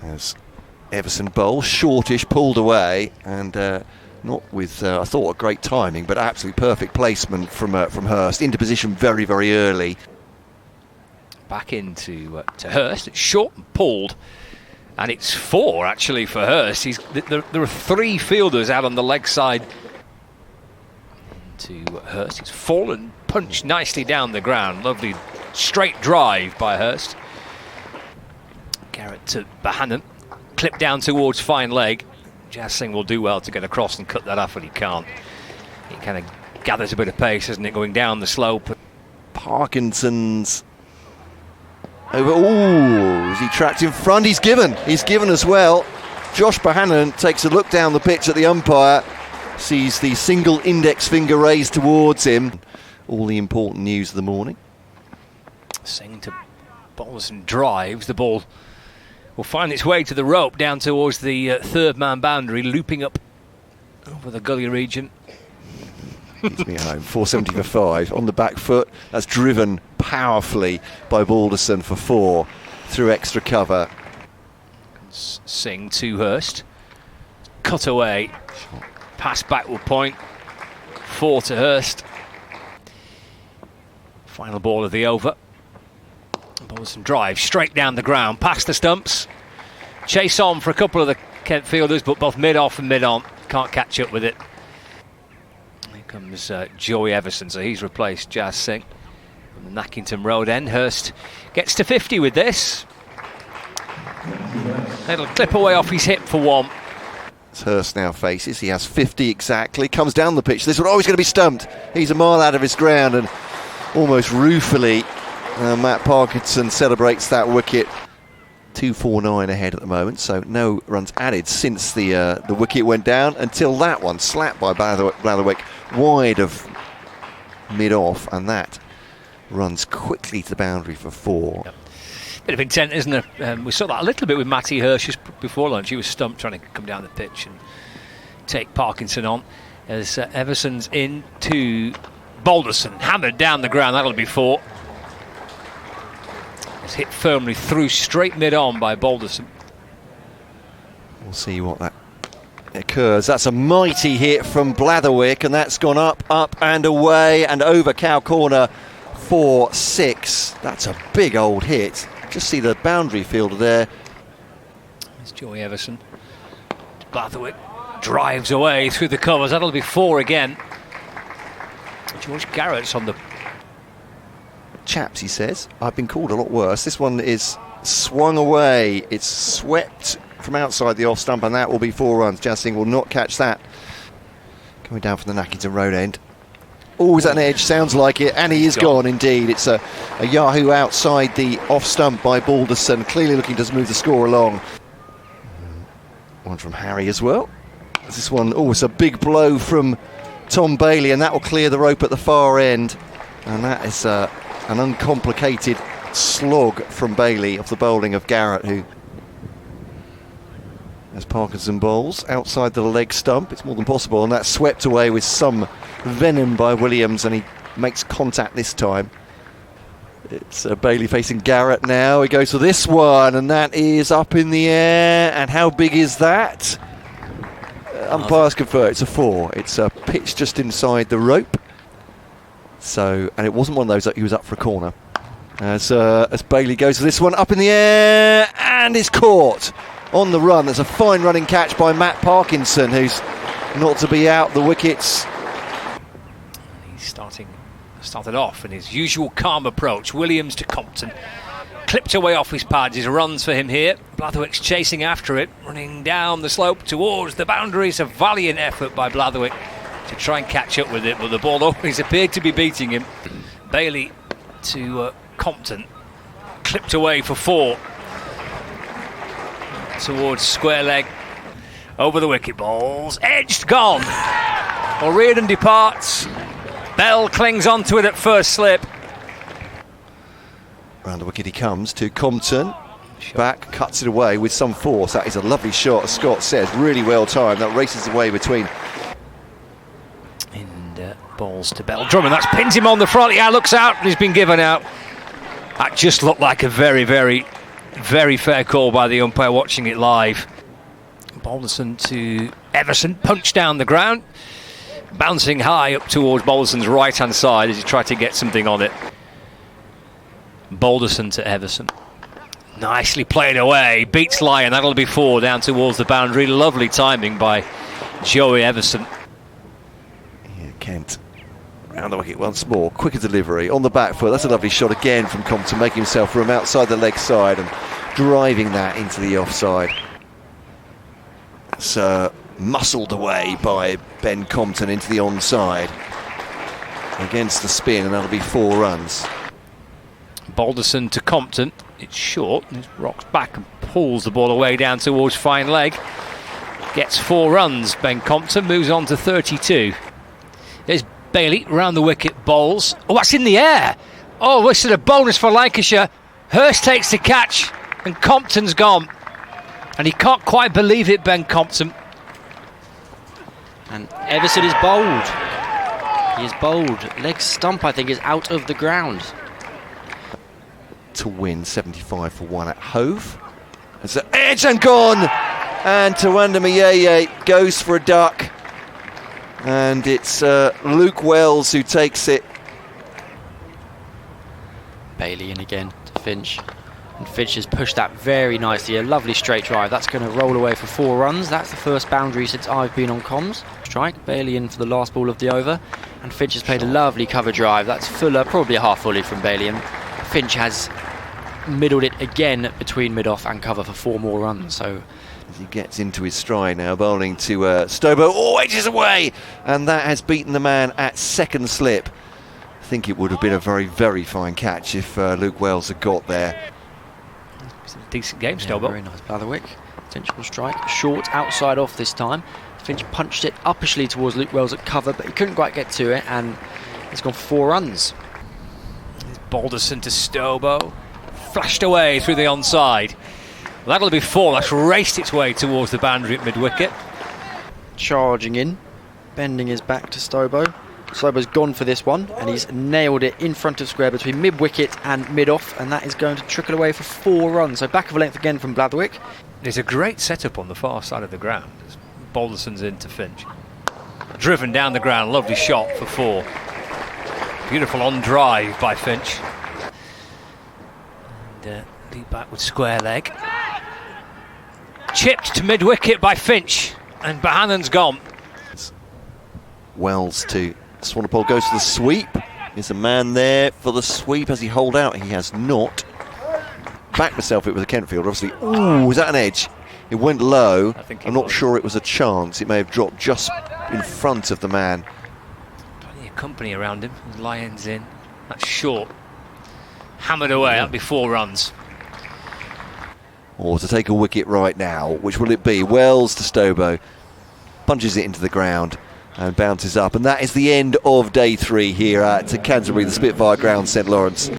As Everson bowls, shortish, pulled away, and not with, I thought, a great timing, but absolutely perfect placement from Hurst, into position very, very early. Back into to Hurst, it's short and pulled, and it's 4 actually for Hurst. There are 3 fielders out on the leg side. To Hurst, it's fallen, punched nicely down the ground. Lovely straight drive by Hurst. Garrett to Bohannon, clip down towards fine leg. Jazz Singh will do well to get across and cut that off, but he can't. It kind of gathers a bit of pace, doesn't it, going down the slope. Parkinson's over. Ooh, is he tracked in front? He's given as well. Josh Bohannon takes a look down the pitch at the umpire, sees the single index finger raised towards him. All the important news of the morning. Singh to bowls and drives. The ball will find its way to the rope down towards the third man boundary, looping up over the gully region. Keeps me home. 470 for 5 on the back foot. That's driven powerfully by Balderson for 4 through extra cover. Singh to Hurst. Cut away. Pass backward point. 4 to Hurst. Final ball of the over. Balderson drive straight down the ground, past the stumps. Chase on for a couple of the Kent fielders, but both mid-off and mid-on. Can't catch up with it. Here comes Joey Everson, so he's replaced Jazz Singh. From the Nackington Road end, Hurst gets to 50 with this. It'll clip away off his hip for 1. As Hurst now faces, he has 50 exactly, comes down the pitch. This one always going to be stumped. He's a mile out of his ground, and almost ruefully Matt Parkinson celebrates that wicket. 249 ahead at the moment, so no runs added since the wicket went down until that one slapped by Blatherwick wide of mid-off, and that runs quickly to the boundary for 4. Yep. Bit of intent, isn't it? We saw that a little bit with Matty Hirsch just before lunch. He was stumped trying to come down the pitch and take Parkinson on. As Everson's in to Balderson, hammered down the ground, that'll be 4. It's hit firmly through straight mid-on by Balderson. We'll see what that occurs. That's a mighty hit from Blatherwick, and that's gone up and away and over cow corner for 6. That's a big old hit. Just see the boundary fielder there. It's Joey Everson. Blatherwick drives away through the covers. That'll be 4 again. George Garrett's on the... Chaps, he says, I've been called a lot worse. This one is swung away. It's swept from outside the off stump, and that will be 4 runs. Jazz Singh will not catch that. Coming down from the Nackington Road end. Oh, is that an edge? Sounds like it, and he is gone indeed. It's a Yahoo outside the off stump by Balderson, clearly looking to move the score along. One from Harry as well. This one, oh, it's a big blow from Tom Bailey, and that will clear the rope at the far end. And that is an uncomplicated slog from Bailey off the bowling of Garrett, who, as Parkinson bowls outside the leg stump, it's more than possible, and that's swept away with some venom by Williams, and he makes contact this time. It's Bailey facing Garrett now. He goes for this one, and that is up in the air. And how big is that? Umpires confer it's a 4. It's a pitch just inside the rope. So, and it wasn't one of those that he was up for a corner. As Bailey goes for this one, up in the air, and is caught on the run. There's a fine running catch by Matt Parkinson, who's not to be out the wickets. He's started off in his usual calm approach. Williams to Compton, clipped away off his pads. His runs for him here. Blatherwick's chasing after it, running down the slope towards the boundaries. A valiant effort by Blatherwick to try and catch up with it, but the ball always appeared to be beating him. Bailey to Compton, clipped away for 4 towards square leg, over the wicket. Balls edged, gone. O'Riordan departs. Bell clings onto it at first slip. Round the wicket he comes to Compton. Back, cuts it away with some force. That is a lovely shot, as Scott says. Really well timed. That races away between. And balls to Bell. Drummond, that's pins him on the front. Yeah, looks out, and he's been given out. That just looked like a very, very Very fair call by the umpire watching it live. Balderson to Everson, punch down the ground, bouncing high up towards Balderson's right hand side as he tried to get something on it. Balderson to Everson, nicely played away, beats Lyon, that'll be 4 down towards the boundary. Lovely timing by Joey Everson. Yeah, Kent round the wicket once more, quicker delivery on the back foot. That's a lovely shot again from Compton, making himself room outside the leg side and driving that into the offside. It's muscled away by Ben Compton into the onside against the spin, and that'll be 4 runs. Balderson to Compton, it's short, and rocks back and pulls the ball away down towards fine leg. Gets 4 runs. Ben Compton moves on to 32. There's Bailey round the wicket, bowls. Oh, that's in the air. Oh, this is a bonus for Lancashire. Hurst takes the catch, and Compton's gone. And he can't quite believe it, Ben Compton. And Everson is bowled. He is bowled. Leg stump, I think, is out of the ground. To win 75 for 1 at Hove. It's an edge and gone. And Tawanda Mayeye goes for a duck. And it's Luke Wells who takes it. Bailey in again to Finch. And Finch has pushed that very nicely. A lovely straight drive. That's going to roll away for 4 runs. That's the first boundary since I've been on comms. Strike. Bailey in for the last ball of the over. And Finch has played a lovely cover drive. That's fuller, probably a half volley from Bailey. And Finch has middled it again between mid-off and cover for 4 more runs. So as he gets into his stride now, bowling to Stobo. Oh, edges away! And that has beaten the man at second slip. I think it would have been a very, very fine catch if Luke Wells had got there. It's a decent game, yeah, Stobo. Very nice. Blatherwick, potential strike. Short, outside off this time. Finch punched it uppishly towards Luke Wells at cover, but he couldn't quite get to it, and it's gone for 4 runs. Balderson to Stobo. Flashed away through the onside. Well, that'll be 4. That's raced its way towards the boundary at mid-wicket. Charging in, bending his back to Stobo. Stobo's gone for this one, and he's nailed it in front of square between mid-wicket and mid-off, and that is going to trickle away for 4 runs. So back of a length again from Blatherwick. There's a great setup on the far side of the ground. Balderson's into Finch. Driven down the ground, lovely shot for 4. Beautiful on drive by Finch. And deep back with square leg. Chipped to mid-wicket by Finch, and Bohannon's gone. Wells to Swanepoel, goes to the sweep. There's a man there for the sweep. Has he holed out? He has not. Backed myself it was a Kentfield, obviously. Ooh, was that an edge? It went low. I'm not sure it was a chance. It may have dropped just in front of the man. Plenty of company around him. Lyon's in. That's short. Hammered away. That'll be 4 runs. Or to take a wicket right now, which will it be? Wells to Stobo, punches it into the ground and bounces up, and that is the end of day 3 here at Canterbury, the Spitfire Ground, St Lawrence.